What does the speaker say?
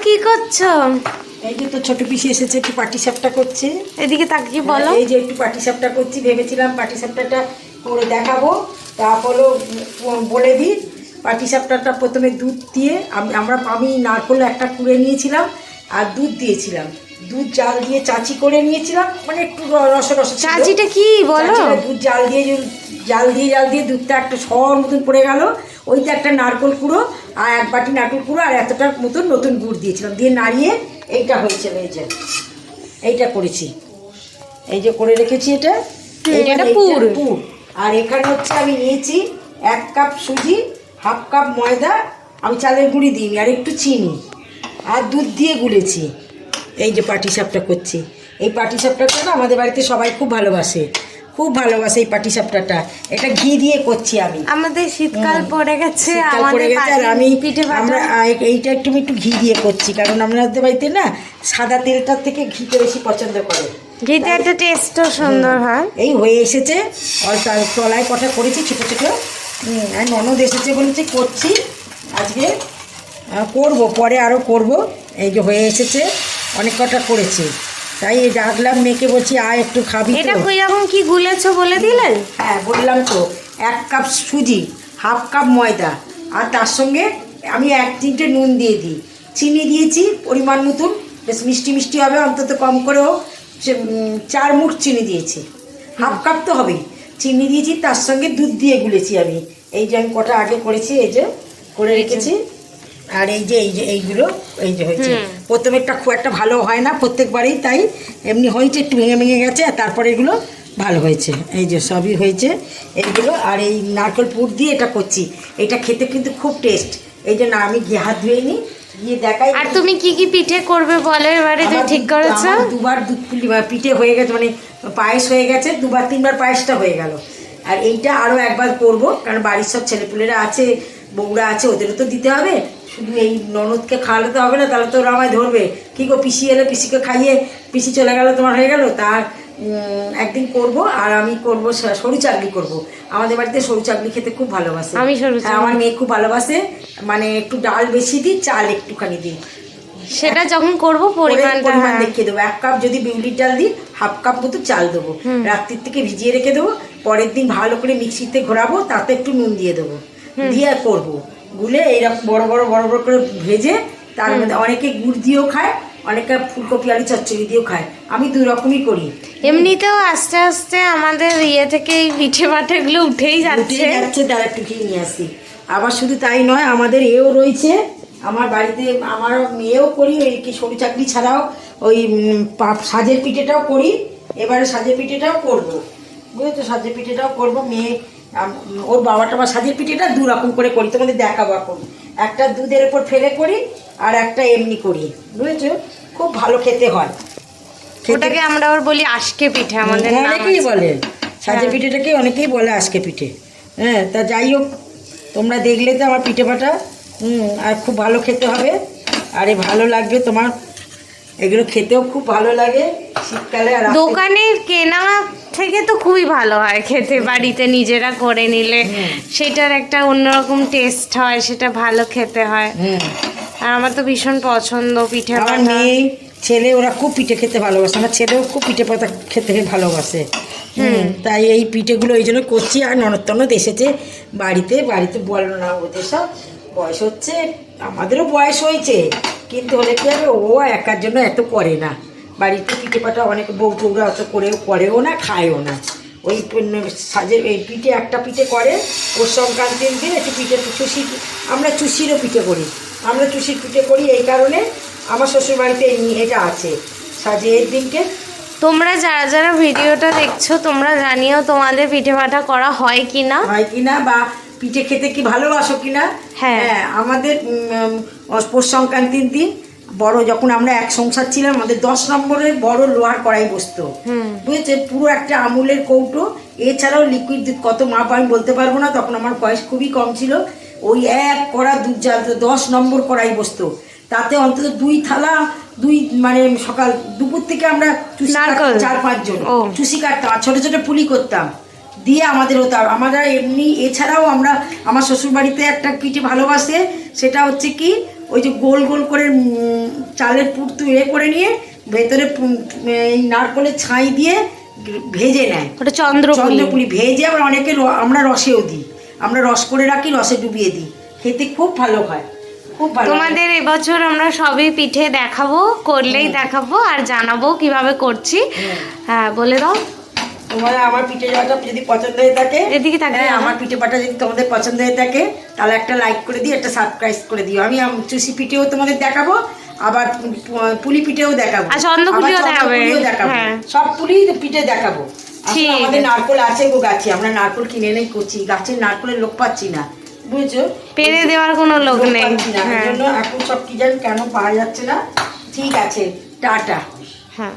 কি করছো? এই যে তো ছোট পিসি এসেছে, একটু পাটিসাপটা করছে। এদিকে তাকিয়ে বলো। এই যে একটু পাটিসাপটা করছি, ভেবেছিলাম পাটিসাপটাটা করে দেখাবো। তা হলো বলে দিই, পাটিসাপটাটা প্রথমে দুধ দিয়ে আমি নারকেল একটা কুড়ে নিয়েছিলাম আর দুধ দিয়েছিলাম। দুধ জাল দিয়ে চাচি করে নিয়েছিলাম, মানে একটু রস রস। চাচিটা কি বলো? দুধ জাল দিয়ে দুধটা একটা সর মতন পড়ে গেল। ওইটা একটা নারকেল কুড়ো আর এক বাটি নারকেল কুড়ো আর এতটা মতন নতুন গুড় দিয়েছিলাম, দিয়ে নাড়িয়ে এইটা হয়েছে। এই যে এইটা করেছি, এই যে করে রেখেছি এটা। এটা পুর। আর এখানে হচ্ছে আমি নিয়েছি 1 কাপ সুজি, 1/2 কাপ ময়দা, আমি চালের গুঁড়ি দিইনি, আর একটু চিনি আর দুধ দিয়ে গুলেছি। এই যে পাটিসাপটা করছি। এই পাটিসাপটাটা না আমাদের বাড়িতে সবাই খুব ভালোবাসে, খুব ভালোবাসে এই পাটিসাপটাটা। এটা ঘি দিয়ে করছি আমি। আমাদের শীতকাল পড়ে গেছে, আর আমি আমরা এইটা একটু ঘি দিয়ে করছি, কারণ আমাদের বাড়িতে না সাদা তেলটার থেকে ঘিতে বেশি পছন্দ করে। ঘিতে একটা টেস্টও সুন্দর হয়। এই হয়ে এসেছে, তলায় কটা করেছি ছোটো ছোটো। আর ননদ এসেছে বলেছে করছি আজকে, করব পরে আরও করব। এই যে হয়ে এসেছে, অনেক কটা করেছি, তাই ডাকলাম মেয়েকে, বলছি আয় একটু খাবি। এটা কীরকম কি গুলেছো বলে দিলেন? হ্যাঁ বললাম তো, 1 কাপ সুজি, 1/2 কাপ ময়দা, আর তার সঙ্গে আমি 1 চিমটে নুন দিয়ে দিই, চিনি দিয়েছি পরিমাণ মতন, বেশ মিষ্টি মিষ্টি হবে, অন্তত কম করেও 4 মুঠ চিনি দিয়েছি। 1/2 কাপ তো হবেই, চিনি দিয়েছি, তার সঙ্গে দুধ দিয়ে গুলেছি আমি। এই যে আমি কটা আগে করেছি, এই যে করে রেখেছি। আর এই যে এইগুলো এই যে হয়েছে। প্রথমেরটা খুব একটা ভালো হয় না প্রত্যেকবারেই, তাই এমনি হয়েছে, একটু ভেঙে গেছে, আর তারপরে এগুলো ভালো হয়েছে। এই যে সবই হয়েছে এইগুলো। আর এই নারকেল পুর দিয়ে এটা করছি, এটা খেতে কিন্তু খুব টেস্ট। এই যে না আমি হাত ধুয়ে নিই, গিয়ে দেখাই। আর তুমি কি কি পিঠে করবে বলো এবারে, তুমি ঠিক করেছো? 2বার দুধ পিঠে হয়ে গেছে, মানে পায়েস হয়ে গেছে, 2বার 3বার পায়েসটা হয়ে গেল। আর এইটা আরও একবার করব, কারণ বাড়ির সব ছেলেপুলেরা আছে, বউরা আছে, ওদেরও তো দিতে হবে। শুধু এই ননদকে খাওয়ালে তো হবে না, তাহলে তো ওরা আমায় ধরবে, কী গো পিসি এলে, পিসিকে খাইয়ে পিসি চলে গেল, তোমার হয়ে গেল। তার একদিন করব। আর আমি করব সরু চাকলি করব। আমাদের বাড়িতে সরু চাকলি খেতে খুব ভালোবাসে। আমার মেয়ে খুব ভালোবাসে, মানে একটু ডাল বেশি দিই, চাল একটুখানি দিই। সেটা যখন করবো পরিমাণ দেখিয়ে দেবো। 1 কাপ যদি বিউলির ডাল দিই, 1/2 কাপ মতো চাল দেবো, রাত্রির থেকে ভিজিয়ে রেখে দেবো, পরের দিন ভালো করে মিক্সিতে ঘোরাবো, তাতে একটু নুন দিয়ে দেবো, দিয়ে করবো গুলে এইরকম বড় বড় করে ভেজে, তার মধ্যে অনেকে গুড় দিয়েও খায়, অনেকে ফুলকপি আলু চচ্চড়ি দিয়েও খায়। আমি 2 রকমই করি। এমনিতেও আস্তে আস্তে আমাদের থেকে এই পিঠে পাঠেগুলো উঠেই যাচ্ছে, তার একটু খেয়ে নিয়ে আসি। আবার শুধু তাই নয়, আমাদের এও রয়েছে আমার বাড়িতে, আমার মেয়েও করি ওই কি সরু চাকরি ছাড়াও ওই সাজের পিঠেটাও করি। এবারে সাজের পিঠেটাও করবো, বুঝেছো? সাজের পিঠেটাও করবো। মেয়ে ওর বাবাটা বা সাজের পিঠেটা 2 রকম করে করি, তোমাদের দেখাবো এখন। একটা দুধের ওপর ফেলে করি, আর একটা এমনি করি, বুঝেছো? খুব ভালো খেতে হয়। ওটাকে আমরা ওর বলি আজকে পিঠে, আমাদের অনেকেই বলে সাজের পিঠেটাকে, অনেকেই বলে আজকে পিঠে। হ্যাঁ, তা যাই হোক, তোমরা দেখলে তো আমার পিঠে পাটা, আর খুব ভালো খেতে হবে, আর ভালো লাগবে তোমার, এগুলো খেতেও খুব ভালো লাগে শীতকালে। আর দোকানের কেনা থেকে তো খুবই ভালো হয় খেতে, বাড়িতে নিজেরা করে নিলে সেটার একটা অন্যরকম টেস্ট হয়, সেটা ভালো খেতে হয়। আর আমার তো ভীষণ পছন্দ পিঠে। আমার মেয়ে ছেলে ওরা খুব পিঠে খেতে ভালোবাসে, আমার ছেলেও খুব পিঠে পাতা খেতে ভালোবাসে। তাই এই পিঠেগুলো এই জন্য করছি। আর ননদ এসেছে বাড়িতে বলো না, ওদের সব বয়স হচ্ছে, আমাদেরও বয়স হয়েছে, কিন্তু হলে কি হবে, ও একার জন্য এত করে না। বাড়িতে পিঠে পাটা অনেক বউরা অত করেও না, খায়ও না। ওই সাজের এই পিঠে একটা পিঠে করে, ওর সংক্রান্তির দিন একটু পিঠে আমরা চুষিরও পিঠে করি, আমরা চুষির পিঠে করি। এই কারণে আমার শ্বশুরবাড়িতে এটা আছে সাজের দিনকে। তোমরা যারা যারা ভিডিওটা দেখছো, তোমরা জানিও তোমাদের পিঠে পাঠা করা হয় কিনা, বা পিঠে খেতে কি ভালোবাসো কিনা। হ্যাঁ, আমাদের পৌষ সংক্রান্তির দিন বড়, যখন আমরা এক সংসার ছিলাম, আমাদের 10 নম্বরের বড় লোহার কড়াই বসতো, বুঝেছে? পুরো একটা আমুলের কৌটো, এছাড়াও লিকুইড দুধ, কত মাপ আমি বলতে পারবো না, তখন আমার বয়স খুবই কম ছিল। ওই 1 কড়া দুধ জ্বালতো, 10 নম্বর কড়াই বসতো, তাতে অন্তত 2 থালা, মানে সকাল দুপুর থেকে আমরা 4-5 জন চুষি কাটতাম, আর ছোটো ছোটো পুলি করতাম, দিয়ে আমাদের হতাম। আমরা এমনি এছাড়াও আমার শ্বশুরবাড়িতে একটা পিঠে ভালোবাসে, সেটা হচ্ছে কি ওই যে গোল গোল করে চালের পুর করে নিয়ে ভেতরে এই নারকলের ছাই দিয়ে ভেজে নেয়। ওটা চন্দ্রপুলি ভেজে আবার অনেকে আমরা রসেও দিই, আমরা রস করে রাখি, রসে ডুবিয়ে দিই, খেতে খুব ভালো হয়, খুব ভালো। তোমাদের এবছর আমরা সবই পিঠে দেখাবো, করলেই দেখাবো আর জানাবো কিভাবে করছি। হ্যাঁ বলে দাও। তোমার আমার পিঠে পাটা যদি পছন্দ হয়ে থাকে, এদিকে থাকে আমার পিঠে পাটা যদি তোমাদের পছন্দ হয়ে থাকে তাহলে একটা লাইক করে দিও, একটা সাবস্ক্রাইব করে দিও। আমি চুষি পিঠেও তোমাদের দেখাবো, আবার পুলি পিঠেও দেখাবো, আর চন্দ্রপুলিও দেখাবে। সব পুলি পিঠে দেখাবো। আমাদের নারকল আছে গো গাছে, আমরা নারকল কিনে এনেই করছি, গাছের নারকলের লোক পাচ্ছি না, বুঝেছো, পেরে দেওয়ার কোনো লোক নেই। এখন সব কি জানি কেন পাওয়া যাচ্ছে না। ঠিক আছে, টাটা। হ্যাঁ।